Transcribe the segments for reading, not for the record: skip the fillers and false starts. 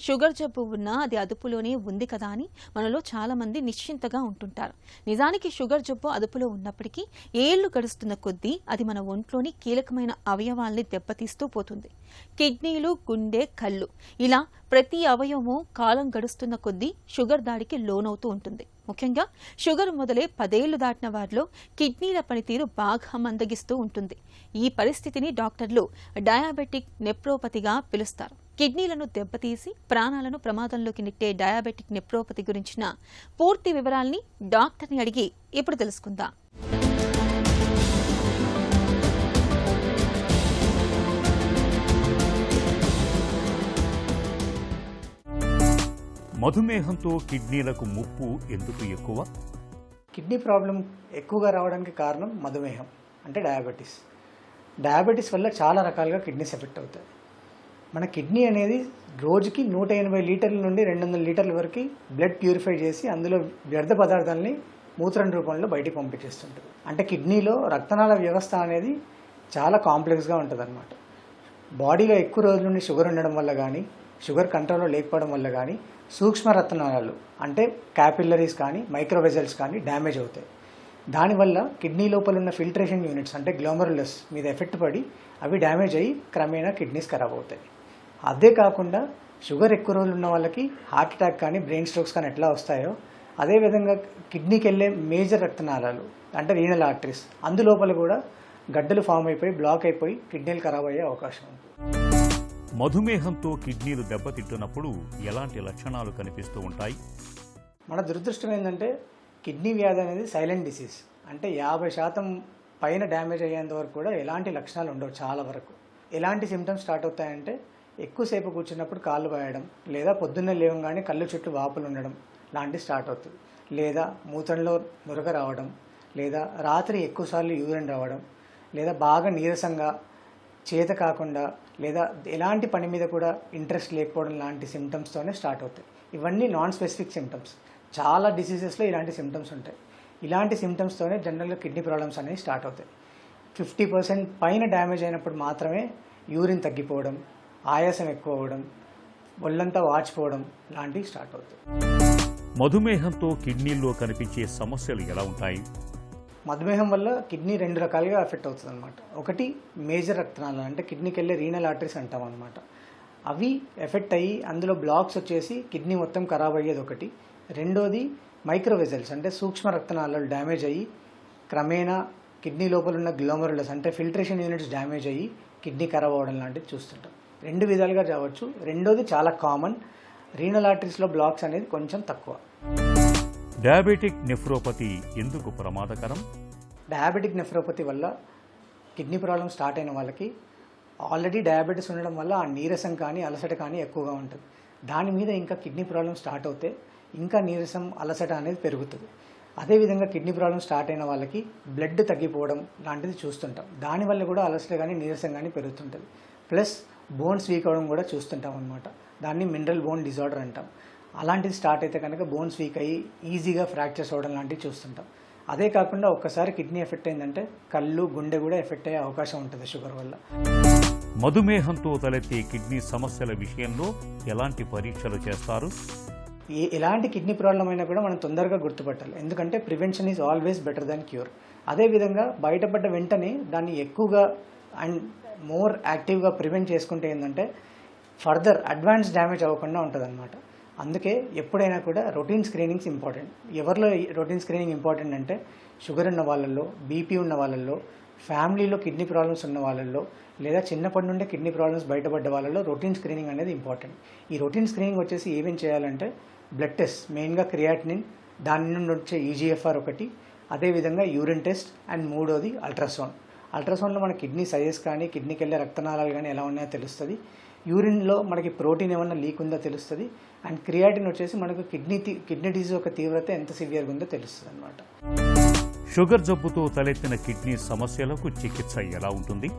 Sugar జబ్బు ఉన్నా అది అదుపులోనే ఉంది కదా అని మనలో చాలా మంది నిశ్చింతగా ఉంటుంటారు. నిజానికి షుగర్ జబ్బు అదుపులో ఉన్నప్పటికీ ఏళ్లు గడుస్తున్న కొద్దీ అది మన ఒంట్లోని కీలకమైన అవయవాల్ని దెబ్బతీస్తూ పోతుంది. కిడ్నీలు, గుండె, కళ్ళు ఇలా ప్రతి అవయవము కాలం గడుస్తున్న కొద్దీ షుగర్ దాడికి లోనవుతూ ఉంటుంది. ముఖ్యంగా షుగర్ మొదలై 10 ఏళ్లు దాటిన వారిలో కిడ్నీల పనితీరు బాగా మందగిస్తూ ఉంటుంది. ఈ పరిస్థితిని డాక్టర్లు డయాబెటిక్ నెఫ్రోపతిగా పిలుస్తారు. కిడ్నీలను దెబ్బతీసి ప్రాణాలను ప్రమాదంలోకి నెట్టే డయాబెటిక్ నెఫ్రోపతి గురించిన పూర్తి వివరాల్ని డాక్టర్ని అడిగి ఇప్పుడు తెలుసుకుందాం. మధుమేహంతో కిడ్నీలకు ముప్పు ఎందుకు ఎక్కువ? కిడ్నీ ప్రాబ్లం ఎక్కువగా రావడానికి కారణం మధుమేహం అంటే డయాబెటీస్. డయాబెటీస్ వల్ల చాలా రకాలుగా కిడ్నీస్ ఎఫెక్ట్ అవుతాయి. మన కిడ్నీ అనేది రోజుకి 180 లీటర్ల నుండి 200 లీటర్ల వరకు బ్లడ్ ప్యూరిఫై చేసి అందులో వ్యర్థ పదార్థాలని మూత్రం రూపంలో బయటికి పంపించేస్తుంటుంది. అంటే కిడ్నీలో రక్తనాళ వ్యవస్థ అనేది చాలా కాంప్లెక్స్గా ఉంటుంది అన్నమాట. బాడీలో ఎక్కువ రోజుల నుండి షుగర్ ఉండడం వల్ల కానీ, షుగర్ కంట్రోల్లో లేకపోవడం వల్ల కానీ సూక్ష్మ రక్తనాళాలు అంటే క్యాపిల్లరీస్ కానీ మైక్రోవెజల్స్ కానీ డ్యామేజ్ అవుతాయి. దానివల్ల కిడ్నీ లోపల ఉన్న ఫిల్టరేషన్ యూనిట్స్ అంటే గ్లోమరులస్ మీద ఎఫెక్ట్ పడి అవి డ్యామేజ్ అయ్యి క్రమేణా కిడ్నీస్ ఖరాబ్ అవుతాయి. అదే కాకుండా షుగర్ ఎక్కువ రోజులు ఉన్న వాళ్ళకి హార్ట్ అటాక్ కానీ బ్రెయిన్ స్ట్రోక్స్ కానీ ఎట్లా వస్తాయో అదేవిధంగా కిడ్నీకి వెళ్ళే మేజర్ రక్తనాళాలు అంటే రీనల్ ఆర్టరీస్ అందులోపల కూడా గడ్డలు ఫామ్ అయిపోయి బ్లాక్ అయిపోయి కిడ్నీలు ఖరాబ్ అయ్యే అవకాశం ఉంది. మధుమేహంతో కిడ్నీలు దెబ్బతింటున్నప్పుడు ఎలాంటి లక్షణాలు కనిపిస్తూ ఉంటాయి? మన దురదృష్టం ఏంటంటే కిడ్నీ వ్యాధి అనేది సైలెంట్ డిసీజ్. అంటే 50% పైన డ్యామేజ్ అయ్యేంత వరకు కూడా ఎలాంటి లక్షణాలు ఉండవు. చాలా వరకు ఎలాంటి సిమ్టమ్స్ స్టార్ట్ అవుతాయంటే ఎక్కువసేపు కూర్చున్నప్పుడు కాళ్ళు పాయడం, లేదా పొద్దున్నే లేవగానే కళ్ళు చుట్టూ వాపులు ఉండడం లాంటివి స్టార్ట్ అవుతుంది, లేదా మూత్రంలో నురగ రావడం, లేదా రాత్రి ఎక్కువసార్లు యూరిన్ రావడం, లేదా బాగా నీరసంగా చేత కాకుండా లేదా ఎలాంటి పని మీద కూడా ఇంట్రెస్ట్ లేకపోవడం లాంటి సిమ్టమ్స్తోనే స్టార్ట్ అవుతాయి. ఇవన్నీ నాన్ స్పెసిఫిక్ సిమ్టమ్స్. చాలా డిసీజెస్లో ఇలాంటి సిమ్టమ్స్ ఉంటాయి. ఇలాంటి సిమ్టమ్స్తోనే జనరల్గా కిడ్నీ ప్రాబ్లమ్స్ అనేవి స్టార్ట్ అవుతాయి. 50% పైన డ్యామేజ్ అయినప్పుడు మాత్రమే యూరిన్ తగ్గిపోవడం, ఆయాసం ఎక్కువ అవ్వడం, ఒళ్ళంతా వాచిపోవడం లాంటివి స్టార్ట్ అవుతాయి. మధుమేహంతో కిడ్నీల్లో కనిపించే సమస్యలు ఎలా ఉంటాయి? మధుమేహం వల్ల కిడ్నీ 2 రకాలుగా ఎఫెక్ట్ అవుతుంది అనమాట. ఒకటి మేజర్ రక్తనాళాలు అంటే కిడ్నీకి వెళ్ళే రీనల్ ఆర్టరీస్ అంటాం అనమాట. అవి ఎఫెక్ట్ అయ్యి అందులో బ్లాక్స్ వచ్చేసి కిడ్నీ మొత్తం ఖరాబ్ అయ్యేది ఒకటి. రెండోది మైక్రోవెజల్స్ అంటే సూక్ష్మ రక్తనాళాలు డ్యామేజ్ అయ్యి క్రమేణా కిడ్నీ లోపల ఉన్న గ్లోమరులస్ అంటే ఫిల్టరేషన్ యూనిట్స్ డ్యామేజ్ అయ్యి కిడ్నీ ఖరాబ్ అవ్వడం లాంటివి చూస్తుంటాం. 2 విధాలుగా రావచ్చు. రెండోది చాలా కామన్, రీనల్ ఆర్టరీస్లో బ్లాక్స్ అనేది కొంచెం తక్కువ. డయాబెటిక్ నెఫ్రోపతి ఎందుకు ప్రమాదకరం? డయాబెటిక్ నెఫ్రోపతి వల్ల కిడ్నీ ప్రాబ్లం స్టార్ట్ అయిన వాళ్ళకి ఆల్రెడీ డయాబెటీస్ ఉండడం వల్ల ఆ నీరసం కానీ అలసట కానీ ఎక్కువగా ఉంటుంది. దాని మీద ఇంకా కిడ్నీ ప్రాబ్లం స్టార్ట్ అవుతే ఇంకా నీరసం అలసట అనేది పెరుగుతుంది. అదేవిధంగా కిడ్నీ ప్రాబ్లం స్టార్ట్ అయిన వాళ్ళకి బ్లడ్ తగ్గిపోవడం లాంటిది చూస్తుంటాం. దానివల్ల కూడా అలసట కానీ నీరసం కానీ పెరుగుతుంటుంది. ప్లస్ బోన్స్ వీక్ అవ్వడం కూడా చూస్తుంటాం అనమాట. దాన్ని మినరల్ బోన్ డిజార్డర్ అంటాం. అలాంటిది స్టార్ట్ అయితే కనుక బోన్స్ వీక్ అయ్యి ఈజీగా ఫ్రాక్చర్స్ అవ్వడం లాంటివి చూస్తుంటాం. అదే కాకుండా ఒక్కసారి కిడ్నీ ఎఫెక్ట్ అయిందంటే కళ్ళు, గుండె కూడా ఎఫెక్ట్ అయ్యే అవకాశం ఉంటుంది షుగర్ వల్ల. మధుమేహంతో తలెత్తే కిడ్నీ సమస్యల విషయంలో ఎలాంటి పరీక్షలు చేస్తారు? ఎలాంటి కిడ్నీ ప్రాబ్లం అయినా కూడా మనం తొందరగా గుర్తుపట్టాలి. ఎందుకంటే prevention is always better than cure. అదేవిధంగా బయటపడ్డ వెంటనే దాన్ని ఎక్కువగా అండ్ మోర్ యాక్టివ్గా ప్రివెంట్ చేసుకుంటే ఏంటంటే ఫర్దర్ అడ్వాన్స్ డ్యామేజ్ అవ్వకుండా ఉంటుంది అనమాట. అందుకే ఎప్పుడైనా కూడా రొటీన్ స్క్రీనింగ్స్ ఇంపార్టెంట్. ఎవరిలో రొటీన్ స్క్రీనింగ్ ఇంపార్టెంట్ అంటే షుగర్ ఉన్న వాళ్ళల్లో, బీపీ ఉన్న వాళ్ళల్లో, ఫ్యామిలీలో కిడ్నీ ప్రాబ్లమ్స్ ఉన్న వాళ్ళల్లో, లేదా చిన్నప్పటి నుండే కిడ్నీ ప్రాబ్లమ్స్ బయటపడ్డ వాళ్ళలో రొటీన్ స్క్రీనింగ్ అనేది ఇంపార్టెంట్. ఈ రొటీన్ స్క్రీనింగ్ వచ్చేసి ఏమేం చేయాలంటే బ్లడ్ టెస్ట్, మెయిన్గా క్రియాటినిన్, దాని నుండి వచ్చే ఈజీఎఫ్ఆర్ ఒకటి, అదేవిధంగా యూరిన్ టెస్ట్, అండ్ మూడోది అల్ట్రాసౌండ్. అల్ట్రాసౌండ్లో మన కిడ్నీ సైజెస్ కానీ కిడ్నీకి వెళ్ళే రక్తనాళాలు కానీ ఎలా ఉన్నాయో తెలుస్తుంది. యూరిన్లో మనకి ప్రోటీన్ ఏమన్నా లీక్ ఉందో తెలుస్తుంది. అండ్ క్రియాటిన్ వచ్చేసి మనకు కిడ్నీ డిసీజ్ యొక్క తీవ్రత ఎంత సివియర్గా ఉందో తెలుస్తుంది అనమాట. షుగర్ జబ్బుతో తలెత్తిన కిడ్నీ సమస్యలకు చికిత్స ఎలా ఉంటుంది?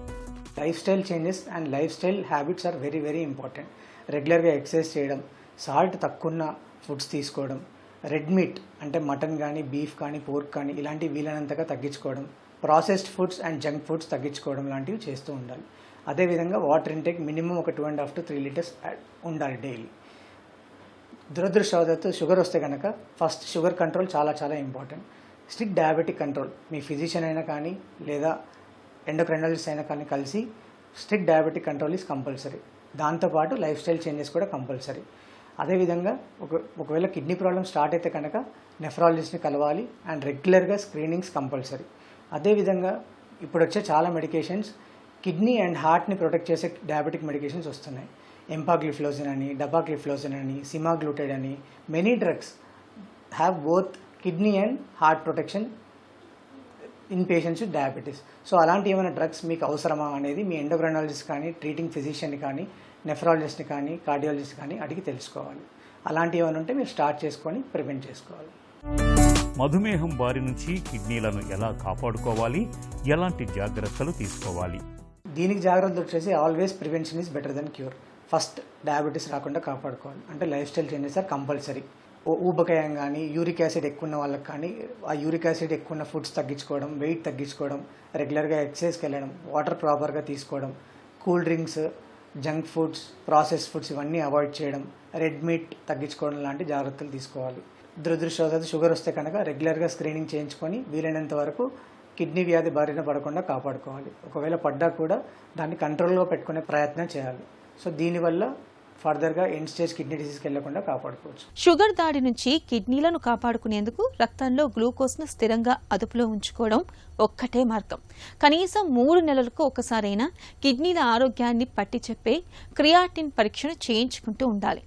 Lifestyle changes and lifestyle habits are very very important. రెగ్యులర్గా ఎక్సర్సైజ్ చేయడం, సాల్ట్ తక్కువ ఫుడ్స్ తీసుకోవడం, రెడ్ మీట్ అంటే మటన్ కానీ బీఫ్ కానీ పోర్క్ కానీ ఇలాంటివి వీలైనంతగా తగ్గించుకోవడం, processed foods and junk foods తగ్గించుకోవడం లాంటివి చేస్తూ ఉండాలి. అదేవిధంగా వాటర్ ఇంటేక్ మినిమం ఒక 2.5 to 3 లీటర్స్ ఉండాలి డైలీ. దురదృష్టవశాత్తు షుగర్ వస్తే కనుక ఫస్ట్ షుగర్ కంట్రోల్ చాలా చాలా ఇంపార్టెంట్. స్ట్రిక్ట్ డయాబెటిక్ కంట్రోల్ మీ ఫిజిషియన్ అయినా కానీ లేదా ఎండోక్రైనాలజిస్ట్ అయినా కానీ కలిసి strict diabetic control is compulsory. దాంతోపాటు లైఫ్ స్టైల్ చేంజెస్ కూడా కంపల్సరీ. అదేవిధంగా ఒకవేళ కిడ్నీ ప్రాబ్లమ్ స్టార్ట్ అయితే కనుక నెఫ్రాలజిస్ట్ని కలవాలి అండ్ రెగ్యులర్గా స్క్రీనింగ్స్ కంపల్సరీ. అదేవిధంగా ఇప్పుడు వచ్చే చాలా మెడికేషన్స్ కిడ్నీ అండ్ హార్ట్ని ప్రొటెక్ట్ చేసే డయాబెటిక్ మెడికేషన్స్ వస్తున్నాయి. ఎంపాగ్లిఫ్లోజిన్ అని, డపాగ్లిఫ్లోజిన్ అని, సిమాగ్లూటైడ్ అని, many drugs have both kidney and heart protection in patients with diabetes. So అలాంటి ఏమైనా డ్రగ్స్ మీకు అవసరమా అనేది మీ ఎండోక్రైనాలజిస్ట్ కానీ, ట్రీటింగ్ ఫిజిషియన్ని కానీ, నెఫ్రాలజిస్ట్ని కానీ, కార్డియాలజిస్ట్ కానీ అడిగి తెలుసుకోవాలి. అలాంటివి ఏమైనా ఉంటే మీరు స్టార్ట్ చేసుకొని ప్రివెంట్ చేసుకోవాలి. మధుమేహం బారి నుంచి కిడ్నీలను ఎలా కాపాడుకోవాలి, ఎలాంటి జాగ్రత్తలు తీసుకోవాలి? దీనికి జాగ్రత్తలు వచ్చేసి always prevention is better than cure. First diabetes రాకుండా కాపాడుకోవాలి అంటే lifestyle changes are compulsory. ఊబకాయం కానీ, యూరిక్ యాసిడ్ ఎక్కువ ఉన్న వాళ్ళకి కానీ ఆ యూరిక్ యాసిడ్ ఎక్కువ ఉన్న ఫుడ్స్ తగ్గించుకోవడం, వెయిట్ తగ్గించుకోవడం, రెగ్యులర్గా ఎక్సర్సైజ్కి వెళ్ళడం, వాటర్ ప్రాపర్గా తీసుకోవడం, cool drinks, junk foods, process foods ఇవన్నీ అవాయిడ్ చేయడం, రెడ్ మీట్ తగ్గించుకోవడం లాంటి జాగ్రత్తలు తీసుకోవాలి. దురదృష్టవశాత్తు షుగర్ వస్తే కనుక రెగ్యులర్గా స్క్రీనింగ్ చేయించుకొని వీలైనంత వరకు కిడ్నీ వ్యాధి బారిన పడకుండా కాపాడుకోవాలి. ఒకవేళ పడ్డా కూడా దాన్ని కంట్రోల్లో పెట్టుకునే ప్రయత్నం చేయాలి. సో దీనివల్ల ఫర్దర్గా ఎండ్ స్టేజ్ కిడ్నీ డిసీజ్కి వెళ్లకుండా కాపాడుకోవచ్చు. షుగర్ దాడి నుంచి కిడ్నీలను కాపాడుకునేందుకు రక్తంలో గ్లూకోజ్ను స్థిరంగా అదుపులో ఉంచుకోవడం ఒక్కటే మార్గం. కనీసం 3 నెలలకు ఒకసారైనా కిడ్నీల ఆరోగ్యాన్ని పట్టి చెప్పే క్రియాటిన్ పరీక్షను చేయించుకుంటూ ఉండాలి.